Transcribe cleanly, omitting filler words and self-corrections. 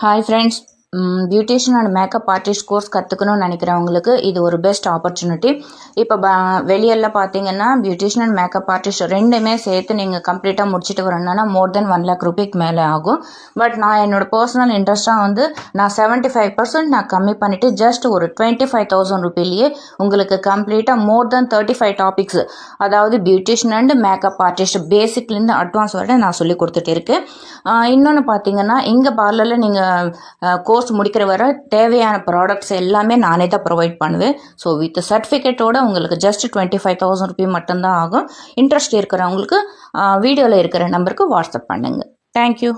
Hi friends, beautician and makeup artist course கற்றுக்கணும்னு நினைக்கிறவங்களுக்கு இது ஒரு பெஸ்ட் ஆப்பர்ச்சுனிட்டி. இப்போ வெளியெல்லாம் பார்த்தீங்கன்னா பியூட்டிஷியன் அண்ட் மேக்கப் ஆர்டிஸ்ட் ரெண்டுமே சேர்த்து நீங்கள் கம்ப்ளீட்டாக முடிச்சுட்டு வரணும்னா மோர் தென் 1 lakh ரூபாய்க்கு மேலே ஆகும். பட் நான் என்னோட பர்சனல் இன்ட்ரெஸ்ட்டாக நான் 75% நான் கம்மி பண்ணிவிட்டு ஜஸ்ட் ஒரு 25,000 ரூபாயிலேயே உங்களுக்கு கம்ப்ளீட்டாக மோர் தென் 35 டாபிக்ஸ், அதாவது பியூட்டிஷியன் அண்ட் மேக்கப் ஆர்டிஸ்ட் பேசிக்லேருந்து அட்வான்ஸ் வரை நான் சொல்லி கொடுத்துட்டு இருக்கேன். இன்னொன்று பார்த்தீங்கன்னா இங்கே பார்லரில் நீங்கள் கோர்ஸ் முடிக்கிற வரை தேவையான ப்ராடக்ட்ஸ் எல்லாமே நானே தான் ப்ரொவைட் பண்ணுவேன். ஸோ வித் சர்டிஃபிகேட்டோட உங்களுக்கு ஜஸ்ட் 25,000 ரூபாய் மட்டும்தான் ஆகும். இன்ட்ரெஸ்ட் இருக்கிறவங்களுக்கு வீடியோவில் இருக்கிற நம்பருக்கு வாட்ஸ்அப் பண்ணுங்கள். தேங்க்யூ.